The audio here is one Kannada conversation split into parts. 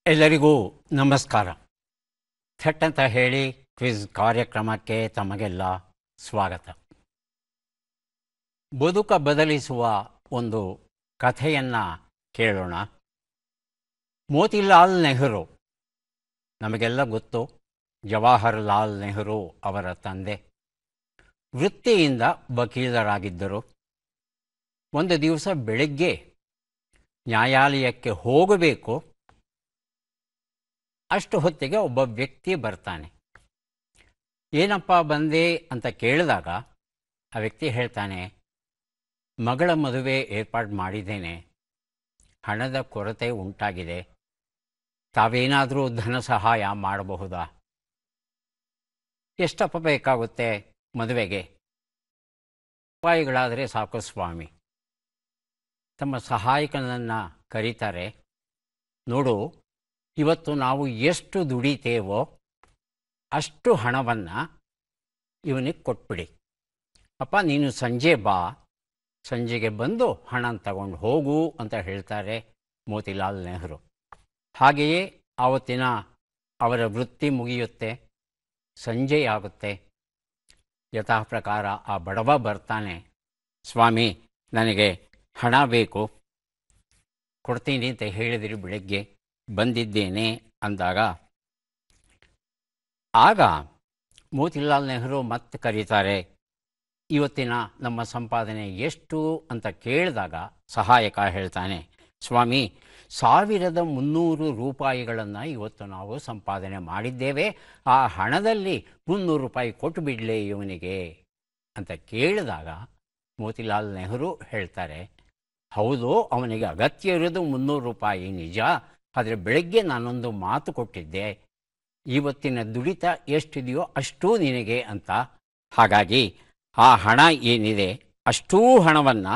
ಎಲ್ಲರಿಗೂ ನಮಸ್ಕಾರ. ಥಟ್ ಅಂತ ಹೇಳಿ ಕ್ವಿಜ್ ಕಾರ್ಯಕ್ರಮಕ್ಕೆ ತಮಗೆಲ್ಲ ಸ್ವಾಗತ. ಬದುಕ ಬದಲಿಸುವ ಒಂದು ಕಥೆಯನ್ನು ಕೇಳೋಣ. ಮೋತಿಲಾಲ್ ನೆಹರು, ನಮಗೆಲ್ಲ ಗೊತ್ತು, ಜವಾಹರಲಾಲ್ ನೆಹರು ಅವರ ತಂದೆ. ವೃತ್ತಿಯಿಂದ ವಕೀಲರಾಗಿದ್ದರು. ಒಂದು ದಿವಸ ಬೆಳಗ್ಗೆ ನ್ಯಾಯಾಲಯಕ್ಕೆ ಹೋಗಬೇಕು. ಅಷ್ಟು ಹೊತ್ತಿಗೆ ಒಬ್ಬ ವ್ಯಕ್ತಿ ಬರ್ತಾನೆ. ಏನಪ್ಪ ಬಂದೆ ಅಂತ ಕೇಳಿದಾಗ ಆ ವ್ಯಕ್ತಿ ಹೇಳ್ತಾನೆ, ಮಗಳ ಮದುವೆ ಏರ್ಪಾಡು ಮಾಡಿದ್ದೇನೆ, ಹಣದ ಕೊರತೆ ಉಂಟಾಗಿದೆ, ತಾವೇನಾದರೂ ಧನ ಸಹಾಯ ಮಾಡಬಹುದಾ? ಎಷ್ಟಪ್ಪ ಬೇಕಾಗುತ್ತೆ ಮದುವೆಗೆ? ರೂಪಾಯಿಗಳಾದರೆ ಸಾಕು ಸ್ವಾಮಿ. ತಮ್ಮ ಸಹಾಯಕನನ್ನು ಕರೀತಾರೆ. ನೋಡು, ಇವತ್ತು ನಾವು ಎಷ್ಟು ದುಡಿತೇವೋ ಅಷ್ಟು ಹಣವನ್ನು ಇವನಿಗೆ ಕೊಟ್ಬಿಡಿ. ಅಪ್ಪ, ನೀನು ಸಂಜೆ ಬಾ, ಸಂಜೆಗೆ ಬಂದು ಹಣ ತಗೊಂಡು ಹೋಗು ಅಂತ ಹೇಳ್ತಾರೆ ಮೋತಿಲಾಲ್ ನೆಹರು. ಹಾಗೆಯೇ ಆವತ್ತಿನ ಅವರ ವೃತ್ತಿ ಮುಗಿಯುತ್ತೆ. ಸಂಜೆಯಾಗುತ್ತೆ. ಯಥಾ ಪ್ರಕಾರ ಆ ಬಡವ ಬರ್ತಾನೆ. ಸ್ವಾಮಿ, ನನಗೆ ಹಣ ಬೇಕು, ಕೊಡ್ತೀನಿ ಅಂತ ಹೇಳಿದಿರಿ, ಬೆಳಗ್ಗೆ ಬಂದಿದ್ದೇನೆ ಅಂದಾಗ ಆಗ ಮೋತಿಲಾಲ್ ನೆಹರು ಮತ್ತೆ ಕರೀತಾರೆ. ಇವತ್ತಿನ ನಮ್ಮ ಸಂಪಾದನೆ ಎಷ್ಟು ಅಂತ ಕೇಳಿದಾಗ ಸಹಾಯಕ ಹೇಳ್ತಾನೆ, ಸ್ವಾಮಿ, 1300 ರೂಪಾಯಿಗಳನ್ನು ಇವತ್ತು ನಾವು ಸಂಪಾದನೆ ಮಾಡಿದ್ದೇವೆ, ಆ ಹಣದಲ್ಲಿ 300 ರೂಪಾಯಿ ಕೊಟ್ಟು ಬಿಡಲೇ ಇವನಿಗೆ ಅಂತ ಕೇಳಿದಾಗ ಮೋತಿಲಾಲ್ ನೆಹರು ಹೇಳ್ತಾರೆ, ಹೌದು, ಅವನಿಗೆ ಅಗತ್ಯ ಇರೋದು 300 ರೂಪಾಯಿ ನಿಜ, ಆದರೆ ಬೆಳಗ್ಗೆ ನಾನೊಂದು ಮಾತು ಕೊಟ್ಟಿದ್ದೆ, ಇವತ್ತಿನ ದುಡಿತ ಎಷ್ಟಿದೆಯೋ ಅಷ್ಟೂ ನಿನಗೆ ಅಂತ. ಹಾಗಾಗಿ ಆ ಹಣ ಏನಿದೆ ಅಷ್ಟೂ ಹಣವನ್ನು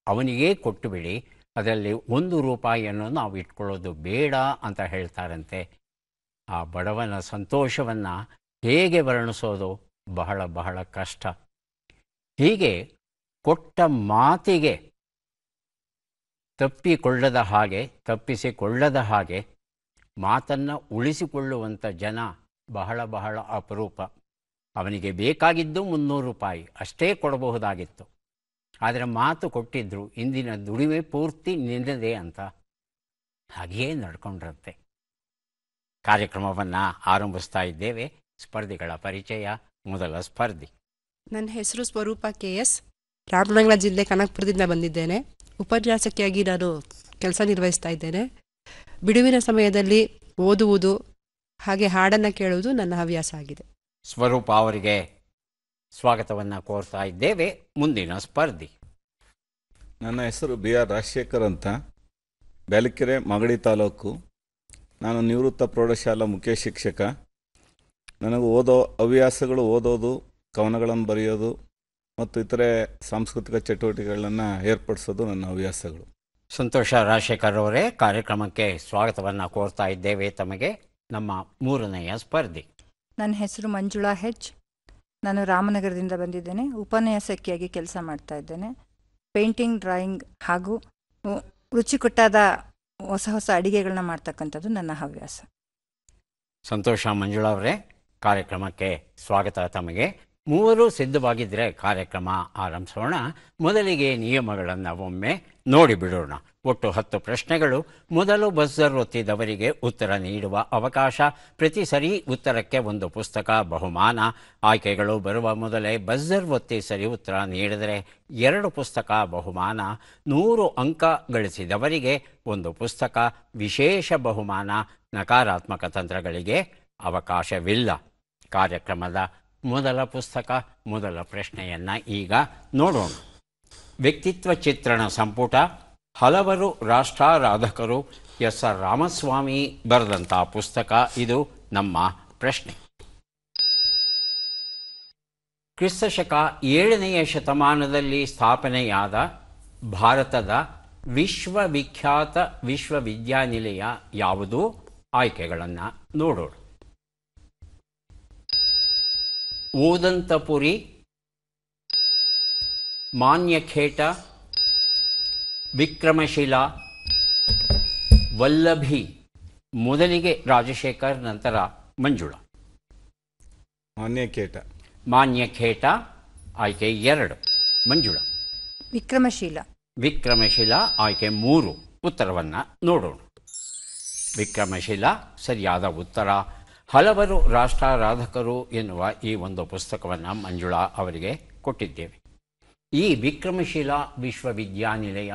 ಅವನಿಗೇ ಕೊಟ್ಟು ಬಿಡಿ, ಅದರಲ್ಲಿ 1 ರೂಪಾಯಿಯನ್ನು ನಾವು ಇಟ್ಕೊಳ್ಳೋದು ಬೇಡ ಅಂತ ಹೇಳ್ತಾರಂತೆ. ಆ ಬಡವನ ಸಂತೋಷವನ್ನು ಹೇಗೆ ವರ್ಣಿಸೋದು ಬಹಳ ಬಹಳ ಕಷ್ಟ. ಹೀಗೆ ಕೊಟ್ಟ ಮಾತಿಗೆ ತಪ್ಪಿಸಿಕೊಳ್ಳದ ಹಾಗೆ ಮಾತನ್ನು ಉಳಿಸಿಕೊಳ್ಳುವಂಥ ಜನ ಬಹಳ ಬಹಳ ಅಪರೂಪ. ಅವನಿಗೆ ಬೇಕಾಗಿದ್ದು 300 ರೂಪಾಯಿ ಅಷ್ಟೇ ಕೊಡಬಹುದಾಗಿತ್ತು, ಆದರೆ ಮಾತು ಕೊಟ್ಟಿದ್ದರು, ಇಂದಿನ ದುಡಿಮೆ ಪೂರ್ತಿ ನಿನ್ನದೇ ಅಂತ. ಹಾಗೆಯೇ ನಡ್ಕೊಂಡ್ರಂತೆ. ಕಾರ್ಯಕ್ರಮವನ್ನು ಆರಂಭಿಸ್ತಾ ಇದ್ದೇವೆ. ಸ್ಪರ್ಧಿಗಳ ಪರಿಚಯ. ಮೊದಲ ಸ್ಪರ್ಧಿ. ನನ್ನ ಹೆಸರು ಸ್ವರೂಪ KS, ರಾಮನಗರ ಜಿಲ್ಲೆ ಕನಕಪುರದಿಂದ ಬಂದಿದ್ದೇನೆ. ಉಪನ್ಯಾಸಕಿಯಾಗಿ ನಾನು ಕೆಲಸ ನಿರ್ವಹಿಸ್ತಾ ಇದ್ದೇನೆ. ಬಿಡುವಿನ ಸಮಯದಲ್ಲಿ ಓದುವುದು ಹಾಗೆ ಹಾಡನ್ನು ಕೇಳುವುದು ನನ್ನ ಹವ್ಯಾಸ ಆಗಿದೆ. ಸ್ವರೂಪ ಅವರಿಗೆ ಸ್ವಾಗತವನ್ನು ಕೋರ್ತಾ ಇದ್ದೇವೆ. ಮುಂದಿನ ಸ್ಪರ್ಧಿ. ನನ್ನ ಹೆಸರು BR ರಾಜಶೇಖರ್ ಅಂತ, ಬ್ಯಾಲಿಕೆರೆ, ಮಾಗಡಿ ತಾಲೂಕು. ನಾನು ನಿವೃತ್ತ ಪ್ರೌಢಶಾಲಾ ಮುಖ್ಯ ಶಿಕ್ಷಕ. ನನಗೆ ಹವ್ಯಾಸಗಳು ಓದೋದು, ಕವನಗಳನ್ನು ಬರೆಯೋದು ಮತ್ತು ಇತರೆ ಸಾಂಸ್ಕೃತಿಕ ಚಟುವಟಿಕೆಗಳನ್ನು ಏರ್ಪಡಿಸೋದು ನನ್ನ ಹವ್ಯಾಸಗಳು. ಸಂತೋಷ ರಾಜಶೇಖರ್ ಅವರೇ, ಕಾರ್ಯಕ್ರಮಕ್ಕೆ ಸ್ವಾಗತವನ್ನು ಕೋರ್ತಾ ಇದ್ದೇವೆ ತಮಗೆ. ನಮ್ಮ ಮೂರನೆಯ ಸ್ಪರ್ಧಿ. ನನ್ನ ಹೆಸರು ಮಂಜುಳಾ H. ನಾನು ರಾಮನಗರದಿಂದ ಬಂದಿದ್ದೇನೆ. ಉಪನ್ಯಾಸಕಿಯಾಗಿ ಕೆಲಸ ಮಾಡ್ತಾ ಇದ್ದೇನೆ. ಪೇಂಟಿಂಗ್, ಡ್ರಾಯಿಂಗ್ ಹಾಗೂ ರುಚಿಕಟ್ಟಾದ ಹೊಸ ಹೊಸ ಅಡಿಗೆಗಳನ್ನ ಮಾಡ್ತಕ್ಕಂಥದ್ದು ನನ್ನ ಹವ್ಯಾಸ. ಸಂತೋಷ ಮಂಜುಳಾ ಅವರೇ, ಕಾರ್ಯಕ್ರಮಕ್ಕೆ ಸ್ವಾಗತ ತಮಗೆ. ಮೂವರು ಸಿದ್ಧವಾಗಿದ್ದರೆ ಕಾರ್ಯಕ್ರಮ ಆರಂಭಿಸೋಣ. ಮೊದಲಿಗೆ ನಿಯಮಗಳನ್ನು ಒಮ್ಮೆ ನೋಡಿಬಿಡೋಣ. ಒಟ್ಟು 10 ಪ್ರಶ್ನೆಗಳು. ಮೊದಲು ಬಜರ್ ಒತ್ತಿದವರಿಗೆ ಉತ್ತರ ನೀಡುವ ಅವಕಾಶ. ಪ್ರತಿ ಸರಿ ಉತ್ತರಕ್ಕೆ ಒಂದು ಪುಸ್ತಕ ಬಹುಮಾನ. ಆಯ್ಕೆಗಳು ಬರುವ ಮೊದಲೇ ಬಜರ್ ಒತ್ತಿ ಸರಿ ಉತ್ತರ ನೀಡಿದರೆ 2 ಪುಸ್ತಕ ಬಹುಮಾನ. 100 ಅಂಕ ಗಳಿಸಿದವರಿಗೆ ಒಂದು ಪುಸ್ತಕ, ವಿಶೇಷ ಬಹುಮಾನ. ನಕಾರಾತ್ಮಕ ತಂತ್ರಗಳಿಗೆ ಅವಕಾಶವಿಲ್ಲ. ಕಾರ್ಯಕ್ರಮದ ಮೊದಲ ಪುಸ್ತಕ, ಮೊದಲ ಪ್ರಶ್ನೆಯನ್ನು ಈಗ ನೋಡೋಣ. ವ್ಯಕ್ತಿತ್ವ ಚಿತ್ರಣ ಸಂಪುಟ, ಹಲವರು ರಾಷ್ಟ್ರಾರಾಧಕರು, SR ರಾಮಸ್ವಾಮಿ ಬರೆದಂಥ ಪುಸ್ತಕ. ಇದು ನಮ್ಮ ಪ್ರಶ್ನೆ. ಕ್ರಿಸ್ತಶಕ 7ನೇ ಶತಮಾನದಲ್ಲಿ ಸ್ಥಾಪನೆಯಾದ ಭಾರತದ ವಿಶ್ವವಿಖ್ಯಾತ ವಿಶ್ವವಿದ್ಯಾನಿಲಯ ಯಾವುದು? ಆಯ್ಕೆಗಳನ್ನು ನೋಡೋಣ. ಓದಂತಪುರಿ, ಮಾನ್ಯಖೇಟ, ವಿಕ್ರಮಶಿಲಾ, ವಲ್ಲಭಿ ಮೊದಲಿಗೆ ರಾಜಶೇಖರ್, ನಂತರ ಮಂಜುಳಾ. ಮಾನ್ಯಕೇಟ. ಮಾನ್ಯಖೇಟ ಆಯ್ಕೆ 2. ಮಂಜುಳಾ. ವಿಕ್ರಮಶೀಲ. ವಿಕ್ರಮಶಿಲ ಆಯ್ಕೆ 3. ಉತ್ತರವನ್ನು ನೋಡೋಣ. ವಿಕ್ರಮಶಿಲ ಸರಿಯಾದ ಉತ್ತರ. ಹಲವರು ರಾಷ್ಟ್ರಾರಾಧಕರು ಎನ್ನುವ ಈ ಒಂದು ಪುಸ್ತಕವನ್ನು ಮಂಜುಳಾ ಅವರಿಗೆ ಕೊಟ್ಟಿದ್ದೇವೆ. ಈ ವಿಕ್ರಮಶಿಲ ವಿಶ್ವವಿದ್ಯಾನಿಲಯ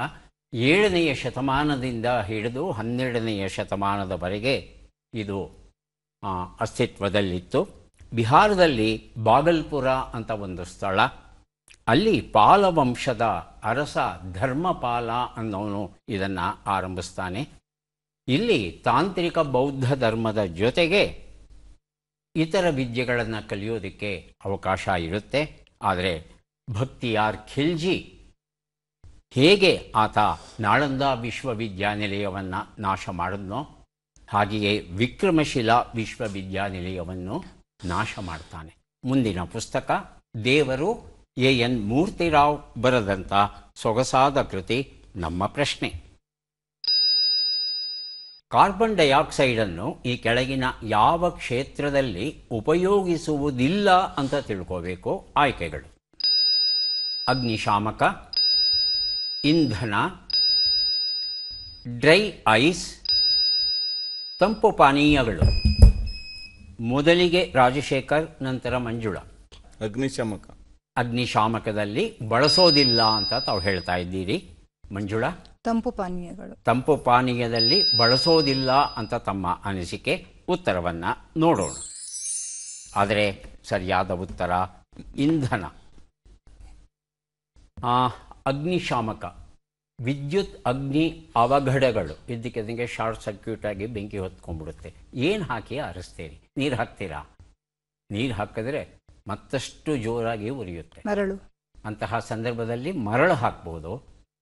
7ನೆಯ ಶತಮಾನದಿಂದ ಹಿಡಿದು 12ನೆಯ ಶತಮಾನದವರೆಗೆ ಇದು ಅಸ್ತಿತ್ವದಲ್ಲಿತ್ತು. ಬಿಹಾರದಲ್ಲಿ ಬಾಗಲ್ಪುರ ಅಂತ ಒಂದು ಸ್ಥಳ, ಅಲ್ಲಿ ಪಾಲವಂಶದ ಅರಸ ಧರ್ಮಪಾಲ ಅನ್ನೋನು ಇದನ್ನು ಆರಂಭಿಸ್ತಾನೆ. ಇಲ್ಲಿ ತಾಂತ್ರಿಕ ಬೌದ್ಧ ಧರ್ಮದ ಜೊತೆಗೆ ಇತರ ವಿದ್ಯೆಗಳನ್ನು ಕಲಿಯೋದಕ್ಕೆ ಅವಕಾಶ ಇರುತ್ತೆ. ಆದರೆ ಭಕ್ತಿಯಾರ್ ಖಿಲ್ಜಿ ಹೇಗೆ ಆತ ನಾಳಂದ ವಿಶ್ವವಿದ್ಯಾನಿಲಯವನ್ನು ನಾಶ ಮಾಡಿದ್ನೋ ಹಾಗೆಯೇ ವಿಕ್ರಮಶಿಲಾ ವಿಶ್ವವಿದ್ಯಾನಿಲಯವನ್ನು ನಾಶ ಮಾಡ್ತಾನೆ. ಮುಂದಿನ ಪುಸ್ತಕ ದೇವರು, ಎನ್ ಮೂರ್ತಿರಾವ್ ಬರೆದಂಥ ಸೊಗಸಾದ ಕೃತಿ ನಮ್ಮ ಪ್ರಶ್ನೆ. ಕಾರ್ಬನ್ ಡೈಆಕ್ಸೈಡನ್ನು ಈ ಕೆಳಗಿನ ಯಾವ ಕ್ಷೇತ್ರದಲ್ಲಿ ಉಪಯೋಗಿಸುವುದಿಲ್ಲ ಅಂತ ತಿಳ್ಕೋಬೇಕು. ಆಯ್ಕೆಗಳು: ಅಗ್ನಿಶಾಮಕ, ಇಂಧನ, ಡ್ರೈ ಐಸ್, ತಂಪು ಪಾನೀಯಗಳು. ಮೊದಲಿಗೆ ರಾಜಶೇಖರ್, ನಂತರ ಮಂಜುಳಾ. ಅಗ್ನಿಶಾಮಕ. ಅಗ್ನಿಶಾಮಕದಲ್ಲಿ ಬಳಸೋದಿಲ್ಲ ಅಂತ ತಾವು ಹೇಳ್ತಾ ಇದ್ದೀರಿ. ಮಂಜುಳಾ. ತಂಪು ಪಾನೀಯಗಳು. ತಂಪು ಪಾನೀಯದಲ್ಲಿ ಬಳಸೋದಿಲ್ಲ ಅಂತ ತಮ್ಮ ಅನಿಸಿಕೆ. ಉತ್ತರವನ್ನು ನೋಡೋಣ. ಆದರೆ ಸರಿಯಾದ ಉತ್ತರ ಇಂಧನ. ಅಗ್ನಿಶಾಮಕ, ವಿದ್ಯುತ್ ಅಗ್ನಿ ಅವಘಡಗಳು ಇದ್ದಕ್ಕಿದ್ದಂಗೆ ಶಾರ್ಟ್ ಸರ್ಕ್ಯೂಟ್ ಆಗಿ ಬೆಂಕಿ ಹೊತ್ಕೊಂಡ್ಬಿಡುತ್ತೆ. ಏನು ಹಾಕಿ ಆರಿಸ್ತೀರಿ? ನೀರು ಹಾಕ್ತೀರಾ? ನೀರು ಹಾಕಿದ್ರೆ ಮತ್ತಷ್ಟು ಜೋರಾಗಿ ಉರಿಯುತ್ತೆ. ಮರಳು. ಅಂತಹ ಸಂದರ್ಭದಲ್ಲಿ ಮರಳು ಹಾಕ್ಬೋದು,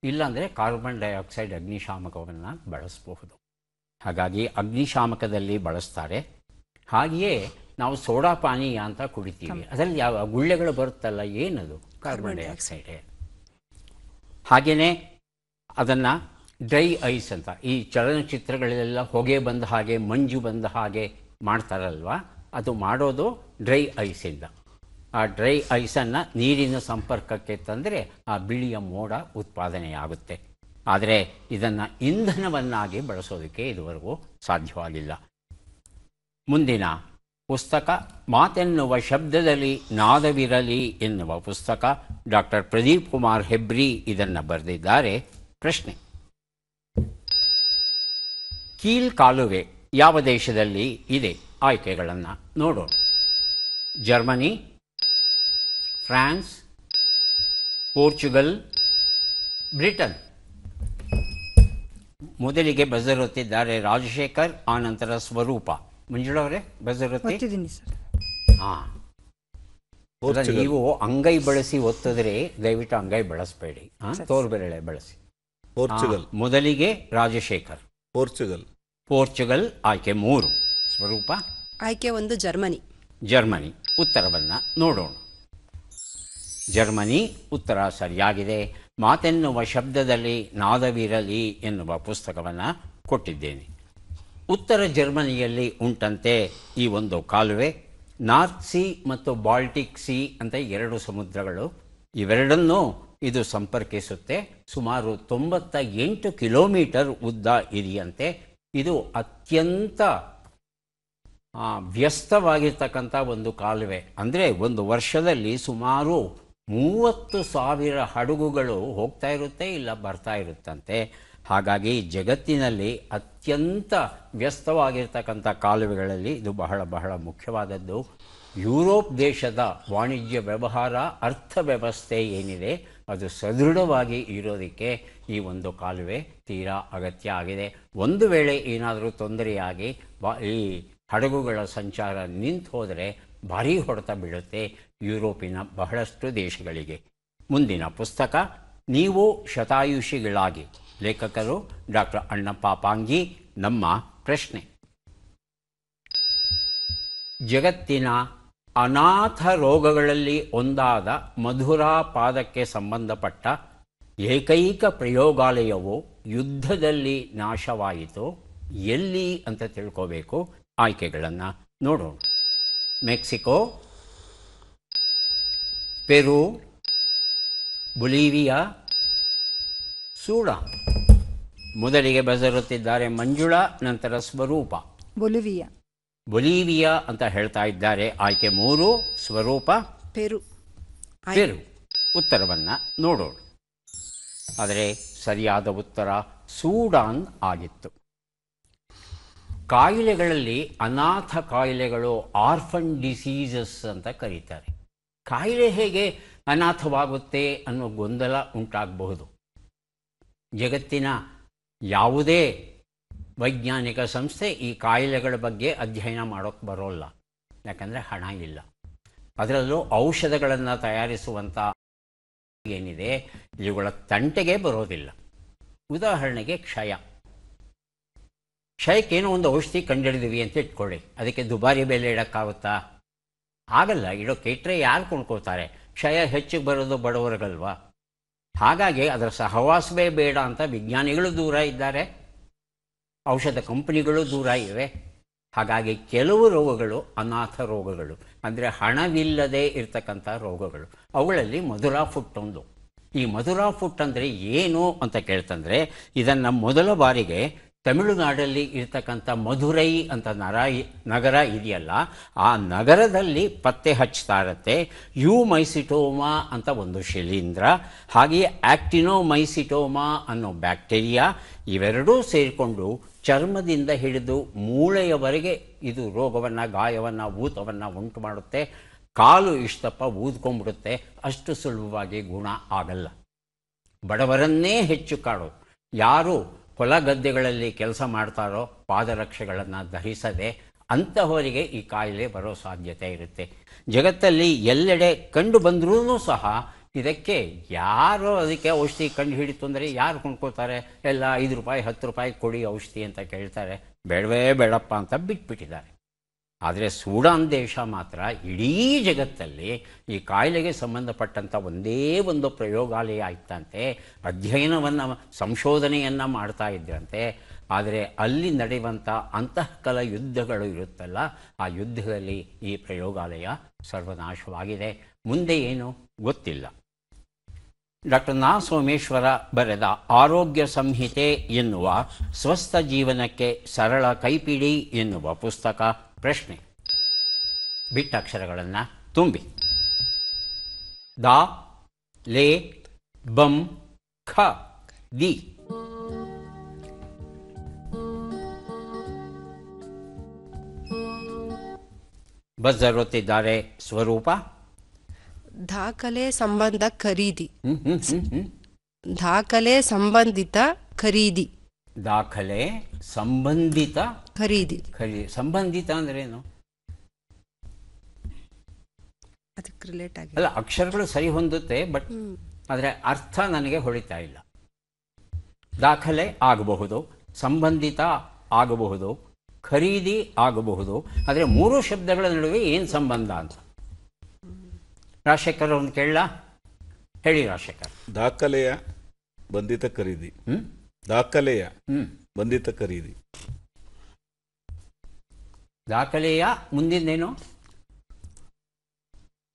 ಇಲ್ಲಾಂದರೆ ಕಾರ್ಬನ್ ಡೈಆಕ್ಸೈಡ್ ಅಗ್ನಿಶಾಮಕವನ್ನು ಬಳಸಬಹುದು. ಹಾಗಾಗಿ ಅಗ್ನಿಶಾಮಕದಲ್ಲಿ ಬಳಸ್ತಾರೆ. ಹಾಗೆಯೇ ನಾವು ಸೋಡಾ ಪಾನೀಯ ಅಂತ ಕುಡಿತೀವಿ, ಅದರಲ್ಲಿ ಯಾವ ಗುಳ್ಳೆಗಳು ಬರುತ್ತಲ್ಲ, ಏನದು? ಕಾರ್ಬನ್ ಡೈಆಕ್ಸೈಡೇ. ಹಾಗೆಯೇ ಅದನ್ನು ಡ್ರೈ ಐಸ್ ಅಂತ, ಈ ಚಲನಚಿತ್ರಗಳಲ್ಲೆಲ್ಲ ಹೊಗೆ ಬಂದ ಹಾಗೆ, ಮಂಜು ಬಂದ ಹಾಗೆ ಮಾಡ್ತಾರಲ್ವ, ಅದು ಮಾಡೋದು ಡ್ರೈ ಐಸಿಂದ. ಆ ಡ್ರೈ ಐಸನ್ನು ನೀರಿನ ಸಂಪರ್ಕಕ್ಕೆ ತಂದರೆ ಆ ಬಿಳಿಯ ಮೋಡ ಉತ್ಪಾದನೆಯಾಗುತ್ತೆ. ಆದರೆ ಇದನ್ನು ಇಂಧನವನ್ನಾಗಿ ಬಳಸೋದಕ್ಕೆ ಇದುವರೆಗೂ ಸಾಧ್ಯವಾಗಿಲ್ಲ. ಮುಂದಿನ ಪುಸ್ತಕ ಮಾತೆನ್ನುವ ಶಬ್ದದಲ್ಲಿ ನಾದವಿರಲಿ ಎನ್ನುವ ಪುಸ್ತಕ. ಡಾಕ್ಟರ್ ಪ್ರದೀಪ್ ಕುಮಾರ್ ಹೆಬ್ರಿ ಇದನ್ನು ಬರೆದಿದ್ದಾರೆ. ಪ್ರಶ್ನೆ: ಕೀಲ್ ಕಾಲುವೆ ಯಾವ ದೇಶದಲ್ಲಿ ಇದೆ? ಆಯ್ಕೆಗಳನ್ನು ನೋಡೋಣ. Germany, France, Portugal, Britain. ಮೊದಲಿಗೆ ಬಜರ್ ಒತ್ತಿದ್ದಾರೆ ರಾಜಶೇಖರ್, ಆನಂತರ ಸ್ವರೂಪ. ಮಂಜುಳವರೇ ಬಜರ್ ಒತ್ತಿ. ಒತ್ತಿದ್ದೀನಿ ಸರ್. ಹಾಂ, ನೀವು ಅಂಗೈ ಬಳಸಿ ಒತ್ತಿದ್ರೆ ದಯವಿಟ್ಟು ಅಂಗೈ ಬಳಸಬೇಡಿ, ತೋರ್ಬೆರಳೆ ಬಳಸಿ. ಪೋರ್ಚುಗಲ್. ಮೊದಲಿಗೆ ರಾಜಶೇಖರ್. ಪೋರ್ಚುಗಲ್. ಪೋರ್ಚುಗಲ್ ಆಯ್ಕೆ 3. ಸ್ವರೂಪ. ಆಯ್ಕೆ 1 ಜರ್ಮನಿ. ಜರ್ಮನಿ. ಉತ್ತರವನ್ನು ನೋಡೋಣ. ಜರ್ಮನಿ ಉತ್ತರ ಸರಿಯಾಗಿದೆ. ಮಾತೆನ್ನುವ ಶಬ್ದದಲ್ಲಿ ನಾದವಿರಲಿ ಎನ್ನುವ ಪುಸ್ತಕವನ್ನು ಕೊಟ್ಟಿದ್ದೇನೆ. ಉತ್ತರ ಜರ್ಮನಿಯಲ್ಲಿ ಉಂಟಂತೆ ಈ ಒಂದು ಕಾಲುವೆ. ನಾರ್ತ್ ಸಿ ಮತ್ತು ಬಾಲ್ಟಿಕ್ ಸಿ ಅಂತ 2 ಸಮುದ್ರಗಳು, ಇವೆರಡನ್ನೂ ಇದು ಸಂಪರ್ಕಿಸುತ್ತೆ. ಸುಮಾರು 98 ಕಿಲೋಮೀಟರ್ ಉದ್ದ ಇದೆಯಂತೆ. ಇದು ಅತ್ಯಂತ ವ್ಯಸ್ತವಾಗಿರ್ತಕ್ಕಂಥ ಒಂದು ಕಾಲುವೆ. ಅಂದರೆ ಒಂದು ವರ್ಷದಲ್ಲಿ ಸುಮಾರು 30,000 ಹಡಗುಗಳು ಹೋಗ್ತಾ ಇರುತ್ತೆ, ಇಲ್ಲ ಬರ್ತಾ ಇರುತ್ತಂತೆ. ಹಾಗಾಗಿ ಜಗತ್ತಿನಲ್ಲಿ ಅತ್ಯಂತ ವ್ಯಸ್ತವಾಗಿರ್ತಕ್ಕಂಥ ಕಾಲುವೆಗಳಲ್ಲಿ ಇದು ಬಹಳ ಬಹಳ ಮುಖ್ಯವಾದದ್ದು. ಯುರೋಪ್ ದೇಶದ ವಾಣಿಜ್ಯ ವ್ಯವಹಾರ, ಅರ್ಥವ್ಯವಸ್ಥೆ ಏನಿದೆ ಅದು ಸದೃಢವಾಗಿ ಇರೋದಕ್ಕೆ ಈ ಒಂದು ಕಾಲುವೆ ತೀರಾ ಅಗತ್ಯ ಆಗಿದೆ. ಒಂದು ವೇಳೆ ಏನಾದರೂ ತೊಂದರೆಯಾಗಿ ಈ ಹಡಗುಗಳ ಸಂಚಾರ ನಿಂತು ಹೋದರೆ ಭಾರೀ ಹೊಡೆತ ಬೀಳುತ್ತೆ ಯುರೋಪಿನ ಬಹಳಷ್ಟು ದೇಶಗಳಿಗೆ. ಮುಂದಿನ ಪುಸ್ತಕ ನೀವು ಶತಾಯುಷಿಗಳಾಗಿ. ಲೇಖಕರು ಡಾಕ್ಟರ್ ಅಣ್ಣಪ್ಪ ಪಾಂಗಿ. ನಮ್ಮ ಪ್ರಶ್ನೆ: ಜಗತ್ತಿನ ಅನಾಥ ರೋಗಗಳಲ್ಲಿ ಒಂದಾದ ಮಧುರಾಪಾದಕ್ಕೆ ಸಂಬಂಧಪಟ್ಟ ಏಕೈಕ ಪ್ರಯೋಗಾಲಯವು ಯುದ್ಧದಲ್ಲಿ ನಾಶವಾಯಿತು. ಎಲ್ಲಿ ಅಂತ ತಿಳ್ಕೋಬೇಕು. ಆಯ್ಕೆಗಳನ್ನು ನೋಡೋಣ. ಮೆಕ್ಸಿಕೋ, ಪೆರು, ಬೊಲಿವಿಯಾ, ಸೂಡಾನ್. ಮೊದಲಿಗೆ ಬಜರುತ್ತಿದ್ದಾರೆ ಮಂಜುಳಾ, ನಂತರ ಸ್ವರೂಪ. ಬೊಲಿವಿಯಾ. ಬೊಲಿವಿಯಾ ಅಂತ ಹೇಳ್ತಾ ಇದ್ದಾರೆ. ಆಯ್ಕೆ 3 ಸ್ವರೂಪ ಪೆರು. ಪೆರು. ಉತ್ತರವನ್ನು ನೋಡೋಣ. ಆದರೆ ಸರಿಯಾದ ಉತ್ತರ ಸೂಡಾನ್ ಆಗಿತ್ತು. ಕಾಯಿಲೆಗಳಲ್ಲಿ ಅನಾಥ ಕಾಯಿಲೆಗಳು ಆರ್ಫನ್ ಡಿಸೀಸಸ್ ಅಂತ ಕರೀತಾರೆ. ಕಾಯಿಲೆ ಹೇಗೆ ಅನಾಥವಾಗುತ್ತೆ ಅನ್ನೋ ಗೊಂದಲ ಉಂಟಾಗಬಹುದು. ಜಗತ್ತಿನ ಯಾವುದೇ ವೈಜ್ಞಾನಿಕ ಸಂಸ್ಥೆ ಈ ಕಾಯಿಲೆಗಳ ಬಗ್ಗೆ ಅಧ್ಯಯನ ಮಾಡೋಕ್ಕೆ ಬರೋಲ್ಲ, ಯಾಕಂದರೆ ಹಣ ಇಲ್ಲ. ಅದರಲ್ಲೂ ಔಷಧಗಳನ್ನು ತಯಾರಿಸುವಂಥ ಏನಿದೆ ಇವುಗಳ ತಂಟೆಗೆ ಬರೋದಿಲ್ಲ. ಉದಾಹರಣೆಗೆ ಕ್ಷಯಕ್ಕೇನೋ ಒಂದು ಔಷಧಿ ಕಂಡುಹಿಡಿದ್ವಿ ಅಂತ ಇಟ್ಕೊಳ್ಳಿ, ಅದಕ್ಕೆ ದುಬಾರಿ ಬೆಲೆ ಇಡೋಕ್ಕಾಗುತ್ತಾ? ಆಗಲ್ಲ. ಇಡೋಕ್ಕೆ ಇಟ್ಟರೆ ಯಾರು ಕೊಂಡ್ಕೋತಾರೆ? ಕ್ಷಯ ಹೆಚ್ಚಿಗೆ ಬರೋದು ಬಡವರಿಗಲ್ವಾ? ಹಾಗಾಗಿ ಅದರ ಸಹವಾಸವೇ ಬೇಡ ಅಂತ ವಿಜ್ಞಾನಿಗಳು ದೂರ ಇದ್ದಾರೆ, ಔಷಧ ಕಂಪನಿಗಳು ದೂರ ಇವೆ. ಹಾಗಾಗಿ ಕೆಲವು ರೋಗಗಳು ಅನಾಥ ರೋಗಗಳು, ಅಂದರೆ ಹಣವಿಲ್ಲದೆ ಇರ್ತಕ್ಕಂಥ ರೋಗಗಳು. ಅವುಗಳಲ್ಲಿ ಮಧುರಾ ಫುಟ್ ಒಂದು. ಈ ಮಧುರಾ ಫುಟ್ ಅಂದರೆ ಏನು ಅಂತ ಕೇಳ್ತಂದರೆ, ಇದನ್ನು ಮೊದಲ ಬಾರಿಗೆ ತಮಿಳುನಾಡಲ್ಲಿ ಇರ್ತಕ್ಕಂಥ ಮಧುರೈ ಅಂತ ನಗರ ಇದೆಯಲ್ಲ, ಆ ನಗರದಲ್ಲಿ ಪತ್ತೆ ಹಚ್ತಾ ಇರುತ್ತೆ. ಯುಮೈಸಿಟೋಮಾ ಅಂತ ಒಂದು ಶಿಲೀಂಧ್ರ, ಹಾಗೆಯೇ ಆಕ್ಟಿನೋಮೈಸಿಟೋಮಾ ಅನ್ನೋ ಬ್ಯಾಕ್ಟೀರಿಯಾ, ಇವೆರಡೂ ಸೇರಿಕೊಂಡು ಚರ್ಮದಿಂದ ಹಿಡಿದು ಮೂಳೆಯವರೆಗೆ ಇದು ರೋಗವನ್ನು, ಗಾಯವನ್ನು, ಊತವನ್ನು ಉಂಟು ಮಾಡುತ್ತೆ. ಕಾಲು ಇಷ್ಟಪ್ಪ ಊದ್ಕೊಂಡ್ಬಿಡುತ್ತೆ. ಅಷ್ಟು ಸುಲಭವಾಗಿ ಗುಣ ಆಗಲ್ಲ. ಬಡವರನ್ನೇ ಹೆಚ್ಚು ಕಾಡೋದು. ಯಾರು ಹೊಲ ಗದ್ದೆಗಳಲ್ಲಿ ಕೆಲಸ ಮಾಡ್ತಾರೋ ಪಾದರಕ್ಷೆಗಳನ್ನು ಧರಿಸದೆ ಅಂತಹವರಿಗೆ ಈ ಕಾಯಿಲೆ ಬರೋ ಸಾಧ್ಯತೆ ಇರುತ್ತೆ. ಜಗತ್ತಲ್ಲಿ ಎಲ್ಲೆಡೆ ಕಂಡು ಬಂದರೂ ಸಹ ಇದಕ್ಕೆ ಯಾರೋ ಅದಕ್ಕೆ ಔಷಧಿ ಕಂಡು ಹಿಡಿತು ಅಂದರೆ ಯಾರು ಕೊಂಡ್ಕೋತಾರೆ? ಎಲ್ಲ 5 ರೂಪಾಯಿ 10 ರೂಪಾಯಿ ಕೊಡಿ ಔಷಧಿ ಅಂತ ಕೇಳ್ತಾರೆ. ಬೇಡವೇ ಬೇಡಪ್ಪ ಅಂತ ಬಿಟ್ಬಿಟ್ಟಿದ್ದಾರೆ. ಆದರೆ ಸೂಡಾನ್ ದೇಶ ಮಾತ್ರ ಇಡೀ ಜಗತ್ತಲ್ಲಿ ಈ ಕಾಯಿಲೆಗೆ ಸಂಬಂಧಪಟ್ಟಂಥ ಒಂದೇ ಒಂದು ಪ್ರಯೋಗಾಲಯ ಇತ್ತಂತೆ. ಅಧ್ಯಯನವನ್ನು, ಸಂಶೋಧನೆಯನ್ನು ಮಾಡ್ತಾ ಇದ್ರಂತೆ. ಆದರೆ ಅಲ್ಲಿ ನಡೆಯುವಂಥ ಅಂತಃಕಲ ಯುದ್ಧಗಳು ಇರುತ್ತಲ್ಲ, ಆ ಯುದ್ಧದಲ್ಲಿ ಈ ಪ್ರಯೋಗಾಲಯ ಸರ್ವನಾಶವಾಗಿದೆ. ಮುಂದೆ ಏನು ಗೊತ್ತಿಲ್ಲ. ಡಾಕ್ಟರ್ ನಾ ಸೋಮೇಶ್ವರ ಬರೆದ ಆರೋಗ್ಯ ಸಂಹಿತೆ ಎನ್ನುವ ಸ್ವಸ್ಥ ಜೀವನಕ್ಕೆ ಸರಳ ಕೈಪಿಡಿ ಎನ್ನುವ ಪುಸ್ತಕ. ಪ್ರಶ್ನೆ: ಬಿಟ್ಟ ಅಕ್ಷರಗಳನ್ನು ತುಂಬಿ. ದ, ಲೇ, ಬಂ, ಖ, ದಿ. ಬಜರ್ ಒತ್ತಿದ್ದಾರೆ ಸ್ವರೂಪ. ದಾಖಲೆ ಸಂಬಂಧ ಖರೀದಿ. ದಾಖಲೆ ಸಂಬಂಧಿತ ಖರೀದಿ. ದಾಖಲೆ ಸಂಬಂಧಿತ ಖರೀದಿ. ಸಂಬಂಧಿತ ಅಂದ್ರೆ ಏನು? ಅದಕ್ಕೆ ರಿಲೇಟ್ ಆಗಿ ಅಲ್ಲ, ಅಕ್ಷರಗಳು ಸರಿ ಹೊಂದುತ್ತೆ, ಬಟ್ ಆದರೆ ಅರ್ಥ ನನಗೆ ಹೊಳಿತಾ ಇಲ್ಲ. ದಾಖಲೆ ಆಗಬಹುದು, ಸಂಬಂಧಿತ ಆಗಬಹುದು, ಖರೀದಿ ಆಗಬಹುದು. ಆದರೆ 3 ಶಬ್ದಗಳ ನಡುವೆ ಏನು ಸಂಬಂಧ ಅಂತ ರಾಜಶೇಖರ್ ಒಂದು ಕೇಳಲ್ಲ? ಹೇಳಿ ರಾಜಶೇಖರ್. ದಾಖಲೆಯ ಬಂಧಿತ ಖರೀದಿ. ದಾಖಲೆಯ ಬಂಧಿತ ಖರೀದಿ. ದಾಖಲೆಯ ಮುಂದಿನೇನು?